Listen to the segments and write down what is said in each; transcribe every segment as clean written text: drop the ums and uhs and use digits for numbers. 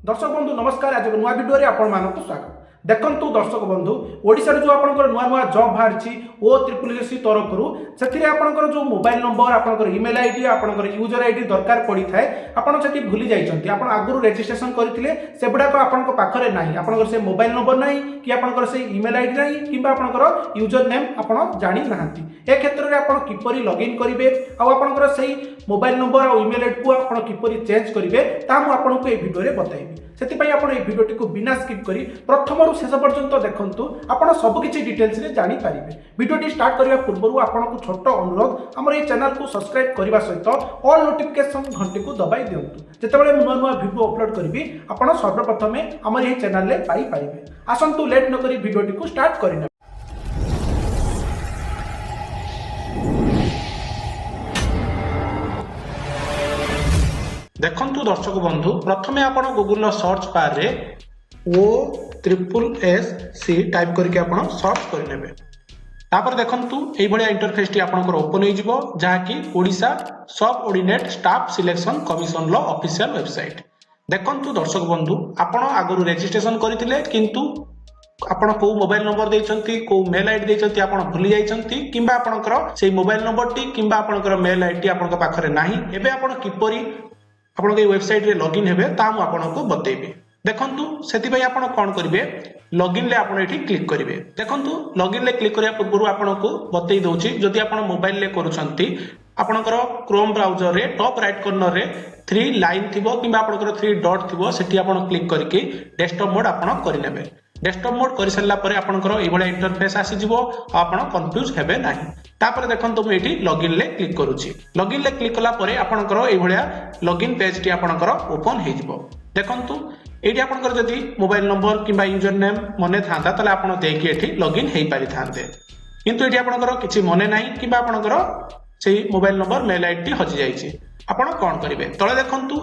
दर्शक बंधु नमस्कार। आज नुआ भिडियो आपण मानक स्वागत। देखंतु दर्शक बंधु ओडिसा जो आपनकर नुआ नुआ जॉब बाहरची ओ ट्रिपल तरफ से आपनकर जो मोबाइल नंबर आपनकर ईमेल आईडी आपनकर यूजर आईडी दरकार पड़ी थाए आपन सेठी भूली जाइछंती आपण आगुरु रजिस्ट्रेशन करथिले से बुडाक आपनक पाखरे नाही आपनकर से मोबाइल नंबर नाही कि आपनकर से ईमेल आईडी नाही किबा आपनकर यूजर नेम आपण जानि नाहंती। ए क्षेत्र रे आपण किपरि लॉगिन करिवे आ आपनकर से मोबाइल नंबर और ईमेल आईडी को आपण किपरि चेंज करिवे ता मु आपनको ए वीडियो रे बताइबी। सेति पई आपण ए वीडियो टिको बिना स्किप करी प्रथम शेष पर्यंत देखंतु आपण सब किछि डिटेल्स रे जानि पारिबे। वीडियो स्टार्ट करिया पूर्व आपनको छोट अनुरोध हमर ए चैनल को सब्सक्राइब करबा सहित ऑल नोटिफिकेशन घंटी को दबाई दियंतु जेतेबेले नुआ नुआ वीडियो अपलोड करबी आपण सर्वप्रथमे हमर ए चैनल ले पाई पाइबे। आसंतु लेट न करी वीडियो टिको स्टार्ट करिना। देखंतु दर्शक बंधु प्रथमे आपण गूगल सर्च बार रे OSSC टाइप करके आपण सर्च करनेबे। तापर देखंतु एई भलिया इंटरफेस टी आपनकर ओपन होई जिवो जहाकी ओडिसा सब ऑर्डिनेट स्टाफ सिलेक्शन कमिशन लो ऑफिशियल वेबसाइट। देखंतु दर्शक बंधु आपण आगरु रजिस्ट्रेशन करथिले किंतु आपण को मोबाइल नंबर देइछंती को मेल आईडी देइछंती आपण भूली जाइछंती किंबा आपनकर सेई मोबाइल नंबर टी किंबा आपनकर मेल आईडी आपनकर पाखरे नाही एबे आपण किपरि आपण के वेबसाइट रे लॉगिन हेबे ता मु आपनको बतेइबे। देखंतु सेति भाई आपण कोन करिवे लॉगिन ले आपण एठी क्लिक करिवे। देखंतु लॉगिन ले क्लिक करिया पूर्व आपनको बतेइ दोछि जदि आपण मोबाइल ले करूछंती आपनकर क्रोम ब्राउजर रे टॉप राइट कॉर्नर रे 3 लाइन थिबो किंबा आपनकर 3 डॉट थिबो सेठी आपण क्लिक करके डेस्कटॉप मोड आपण करि नेबे। डेस्कटॉप मोड करि सल्ला परे आपनकर एई भलिया इंटरफेस आसी जिवो आपण कंफ्यूज हेबे नाही। तापर देखंतु मु एठी लॉगिन ले क्लिक करूछि। लॉगिन ले क्लिक कला परे आपनकर एई भलिया लॉगिन पेज टी आपनकर ओपन हे जिवो। देखंतु एठी आपनकर जदि मोबाइल नंबर किंबा यूजर नेम मने थांता तले आपण देकी एठी लॉगिन हेई पारि थांते किंतु एठी आपनकर किछि मने नाही किंबा आपनकर सेही मोबाइल नंबर मेल आईडी हजि जाईछि। आपण कोन करिवे तळे देखंतु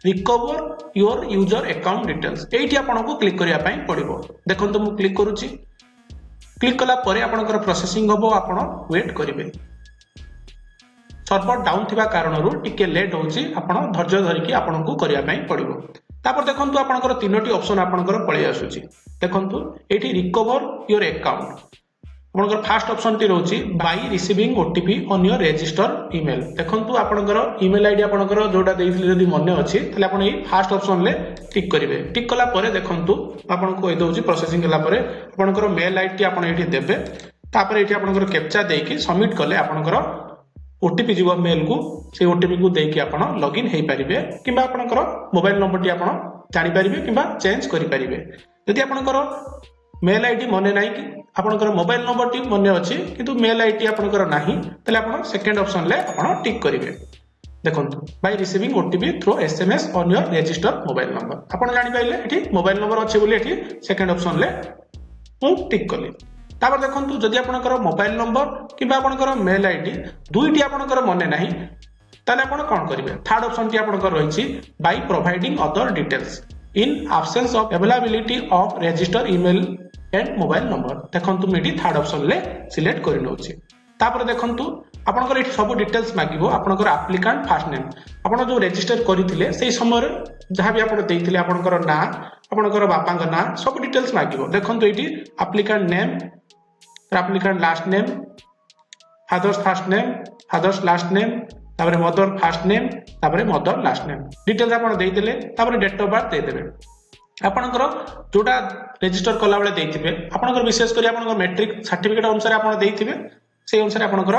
recover your user account details एठी आपनको क्लिक करिया पई पड़िबो। देखंतु मु क्लिक करूछि। क्लिक कला परे आपनकर प्रोसेसिंग होबो आपण वेट करिवे। सर्वर डाउन थिबा कारणरू टिके लेट होछि आपण धैर्य धरिकी आपनको करिया पई पड़िबो। तापर देखंतु आपनकर तीनोटी ऑप्शन आपनकर पळि आसुछि। देखंतु एठी रिकवर योर अकाउंट आपनकर फर्स्ट ऑप्शन टी रहउछि by receiving OTP on your register email. देखंतु आपनकर ईमेल आईडी आपनकर जोटा देइथिले जदि मने अछि तले आपण एई फर्स्ट ऑप्शन ले टिक करिवे। टिक कला परे देखंतु आपनको कहि दोछि प्रोसेसिंग कला परे आपनकर मेल आईडी आपण एठी देबे। तापर एठी आपनकर कैप्चा देकी सबमिट कले आपनकर ओटीपी जीव मेल को से ओटीपी को देकी आपण लॉगिन हेई परिबे किबा आपनकर मोबाइल नंबर टी आपण जानि परिबे किबा चेंज करि परिबे। यदि आपनकर मेल आईडी मने नाही कि आपनकर मोबाइल नंबर टी मने अछि किंतु मेल आईडी आपनकर नाही तले आपण सेकंड ऑप्शन ले आपण टिक करिवे। देखंतु by receiving OTP through SMS on your registered mobile number आपण जानि पाइले एठी मोबाइल नंबर अछि बोली एठी सेकंड ऑप्शन ले मु टिक कली। तापर देखंतु जदि आपनकर मोबाइल नंबर किबा आपनकर मेल आईडी दुईटी आपनकर मने नाही ताले आपण कोन करिवे थर्ड ऑप्शन टी आपनकर रहिछि by providing other details in absence of availability of register email and mobile number. देखंतु मेडी थर्ड ऑप्शन ले सिलेक्ट करि नउछि। तापर देखंतु आपनकर एठी सब डिटेल्स मागिबो आपनकर एप्लिकेंट फर्स्ट नेम आपण जो रजिस्टर करिथिले सेही समय जहां भी आपण देइथिले आपनकर नाम आपनकर बापांक नाम सब डिटेल्स मागिबो। देखंतु एठी applicant name applicant last name father's first name father's last name तापर मदर फर्स्ट नेम तापर मदर लास्ट नेम डिटेल्स आपण देइथिले तापर डेट ऑफ बर्थ देदेबे। आपनकर जोटा रजिस्टर कला बेले देइथिबे आपनकर विशेष करी आपनकर मैट्रिक सर्टिफिकेट अनुसार आपण देइथिबे से अनुसार आपनकर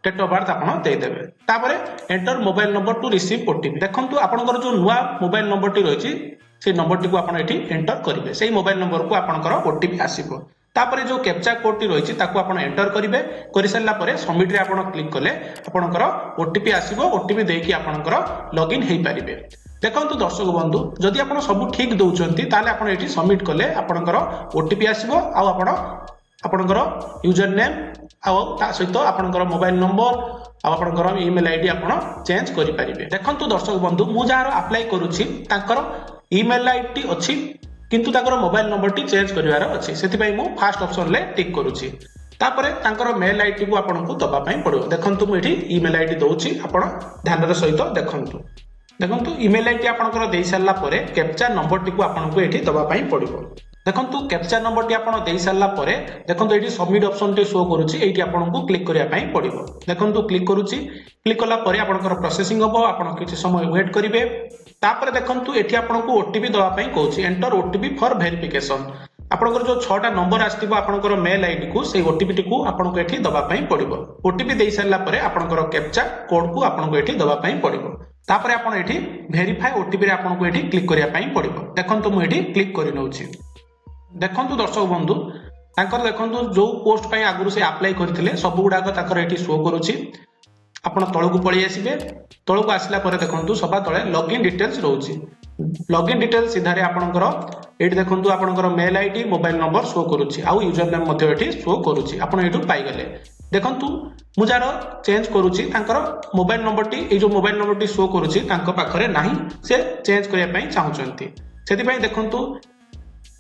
डेट ऑफ बर्थ आपण देदेबे। तापर enter mobile number to receive OTP. देखंतु आपनकर जो नुवा मोबाइल नंबर टी रहिछि से नंबर टी को आपण एठी एंटर करिवे सेही मोबाइल नंबर को आपनकर ओटीपी आसीबो। तापर जो कैप्चा कोड टी रहिछि ताको आपण एंटर करिवे करि सल्ला परे सबमिट रे आपण क्लिक कले आपनकर ओटीपी आसीबो। ओटीपी देकी आपनकर लॉगिन हेई परिबे। देखंतु दर्शक बंधु जदि आपण सब ठीक दउचंती ताले आपण एठी सबमिट कले आपनकर ओटीपी आसीबो आ आपण आपनकर यूजर नेम आ ता सहित आपनकर मोबाइल नंबर आ आपनकर ईमेल आईडी आपण चेंज करि परिबे। देखंतु दर्शक बंधु मु जहार अप्लाई करूछि तांकर ईमेल आईडी अछि किंतु ताकर मोबाइल नंबर टी चेंज करिवार अछि सेति पई मु फर्स्ट ऑप्शन ले टिक करूछि। तापरे तांकर मेल आईडी को आपनको दबा पई पड़ो। देखंतु मु एठी ईमेल आईडी दउछि आपण ध्यान रे सहित देखंतु देखंतु ईमेल आईडी आपनकर देई सारला परे कैप्चा नंबर टी को आपनको एठी दबा पई पड़िबो। देखंतु कैप्चा नंबर टी आपण देई सारला परे देखंतु एठी सबमिट ऑप्शन टी शो करूची एठी आपनको क्लिक करिया पई पड़िबो। देखंतु क्लिक करूची, क्लिक कला परे आपनकर प्रोसेसिंग हबो, आपण किछि समय वेट करिवे। तापर देखंतु एठी आपनको ओटीपी दबा पई कहूची एंटर ओटीपी फॉर वेरिफिकेशन। आपनकर जो 6टा नंबर आस्तिबो आपनकर मेल आईडी को से ओटीपी टी को आपनको एठी दबा पई पड़िबो। ओटीपी देई सारला परे आपनकर कैप्चा कोड को आपनको एठी दबा पई पड़िबो। तापर आपण एठी वेरीफाई ओटीपी रे आपनको एठी क्लिक करिया पई पड़िबो। देखंतु मु एठी क्लिक करि नउची। देखंतु दर्शक बंधु तांकर देखंतु जो पोस्ट पई आगुरु से अप्लाई करथिले सब गुडा को ताकर एठी शो करूची। आपण तळकु पळी आसीबे, तळकु आसला परे देखंतु सभा तळे लॉगिन डिटेल्स रहउची। लॉगिन डिटेल्स सिधारे आपनकर एठी देखंतु आपनकर mail ID mobile number show करूची आउ यूजर नेम मध्ये एठी शो करूची। आपण एठु पाई गले। देखंतु मु जार चेंज करूची तांकर मोबाइल नंबर टी ए जो मोबाइल नंबर टी शो करूची तांको पाखरे नाही, से चेंज करिया पई चाहुचंती। सेति पई देखंतु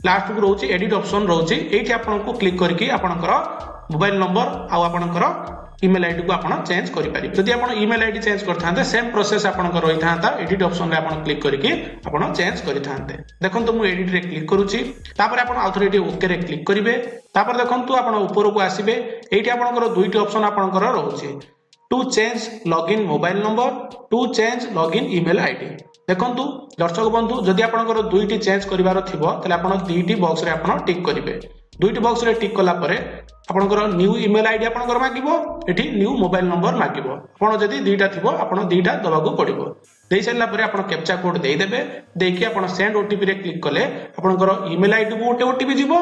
लास्ट को रहउची एडिट ऑप्शन रहउची। एठी आपनको क्लिक करके आपनकर मोबाइल नंबर आउ आपनकर ईमेल आईडी को आपण चेंज करि पारिबे। जदि आपण ईमेल आईडी चेंज करथांते सेम प्रोसेस आपनकर रहि थांता, एडिट ऑप्शन रे आपण क्लिक करके आपण चेंज करि थांते। देखंतु मु एडिट रे क्लिक करूची, तापर आपण आउथरे एटी ओके रे क्लिक करिवे। तापर देखंतु आपण ऊपर को आसीबे, एठी आपनकर दुईटी ऑप्शन आपनकर रहउची to change login mobile number, to change login email ID. देखंतु दर्शक बंधु जदि आपनकर दुईटी चेंज करिवार थिबो तले आपण दुईटी बॉक्स रे आपण टिक करिवे। दुईटी बॉक्स रे टिक कला परे आपनकर न्यू ईमेल आईडी आपनकर मागिबो, एठी न्यू मोबाइल नंबर मागिबो। आपण जदि दुईटा थिबो आपण दुईटा दबागु पड़िबो। देई सैला परे आपण कैप्चा कोड देई देबे। देकी आपण सेंड ओटीपी रे क्लिक कले आपनकर ईमेल आईडी को ओटे ओटीपी जिवो,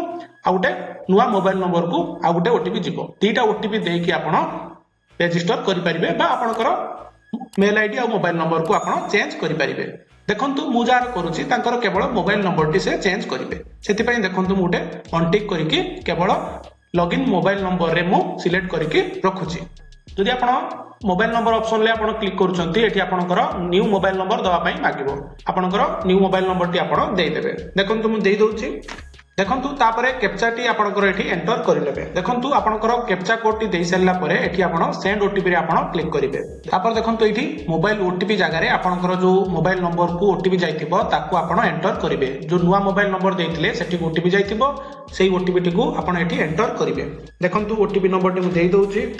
आ ओटे नुवा मोबाइल नंबर को आ ओटे ओटीपी जिवो। दुईटा ओटीपी देकी आपण रजिस्टर करि परिबे बा आपनकर मेल आईडी और मोबाइल नंबर को आपण चेंज करि परिबे। देखंतु मु जार करूची तांकर केवल मोबाइल नंबर टी से चेंज करिवे। सेति पई देखंतु मुटे अनटिक करिके केवल लॉगिन मोबाइल नंबर रे मु सिलेक्ट करिके रखुची। जदि आपण मोबाइल नंबर ऑप्शन ले आपण क्लिक करूचंती एठी आपनकर न्यू मोबाइल नंबर दवा पई मागिबो। आपनकर न्यू मोबाइल नंबर टी आपण देई देबे। देखंतु मु देई दोची। देखंतु तापरे कैप्चा टी आपनकर एठी एंटर करि लेबे। देखंतु आपनकर कैप्चा कोड टी देई सैला परे एठी आपण सेंड ओटीपी रे आपण क्लिक करिवे। तापर देखंतु एठी मोबाइल ओटीपी जगह रे आपनकर जो मोबाइल नंबर को ओटीपी जाइतिबो ताको आपण एंटर करिवे। जो नुवा मोबाइल नंबर देइतिले सेठी ओटीपी जाइतिबो, सेही ओटीपी टी को आपण एठी एंटर करिवे। देखंतु ओटीपी नंबर टी मु देई दोची।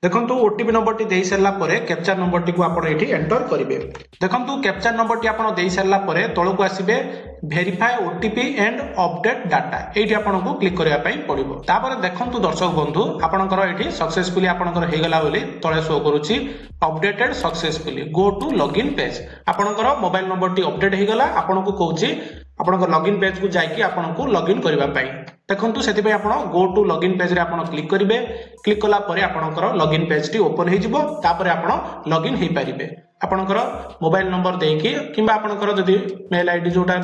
देखंतु ओटीपी नंबर टी देई सरला परे कैप्चा नंबर टी को आपण एठी एंटर करिवे। देखंतु कैप्चा नंबर टी आपण देई सरला परे तळकु आसीबे verify OTP and update data, एठी आपनको क्लिक करिया पई पड़िबो। तापर देखंतु दर्शक बंधु आपनकर एठी सक्सेसफुली आपनकर हे गला बोली तळे शो करूची updated successfully go to login page. आपनकर मोबाइल नंबर टी अपडेट हे गला, आपनको कहूची आपनकर लॉगिन पेज को जाइकी आपनको लॉगिन करिवा पई। देखंतु सेति पई आपण गो टू लॉगिन पेज रे आपण क्लिक करिवे। क्लिक कला परे आपनकर लॉगिन पेज टी ओपन हे जिवो। तापरे आपण लॉगिन हे पारिबे। आपनकर मोबाइल नंबर देकी किंबा आपनकर जदि मेल आईडी जोटा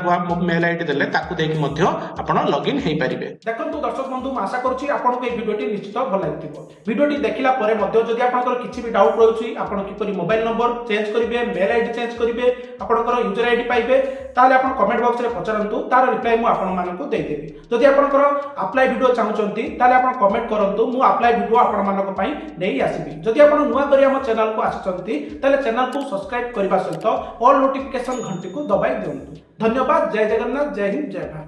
मेल आईडी देले ताकू देकी मध्य आपण लॉगिन हे पारिबे। देखंतु दर्शक बंधु आशा करूची आपनको ए वीडियोटी निश्चित भल लागिथिबो। वीडियोटी देखिला परे मध्य जदि आपनकर किछि भी डाउट रहउची आपण किपरि मोबाइल नंबर चेंज करिवे, मेल आईडी चेंज करिवे, आपनकर यूजर आईडी पाइबे, ताले आपण कमेंट बॉक्स रे पचरंतु, तार रिप्लाई मु आपण मानकु देई देबी। जदि आपनकर अप्लाई वीडियो चाहुचंती ताले आपण कमेंट करंतु, मु अप्लाई वीडियो आपण मानक पई नेई आसीबी। जदि आपण नुवा करी हम चैनल को आछचंती ताले चैनल को सब्सक्राइब करबा सहित ऑल नोटिफिकेशन घंटी को दबाई दियंतु। धन्यवाद। जय जगन्नाथ, जय हिंद, जय भारत।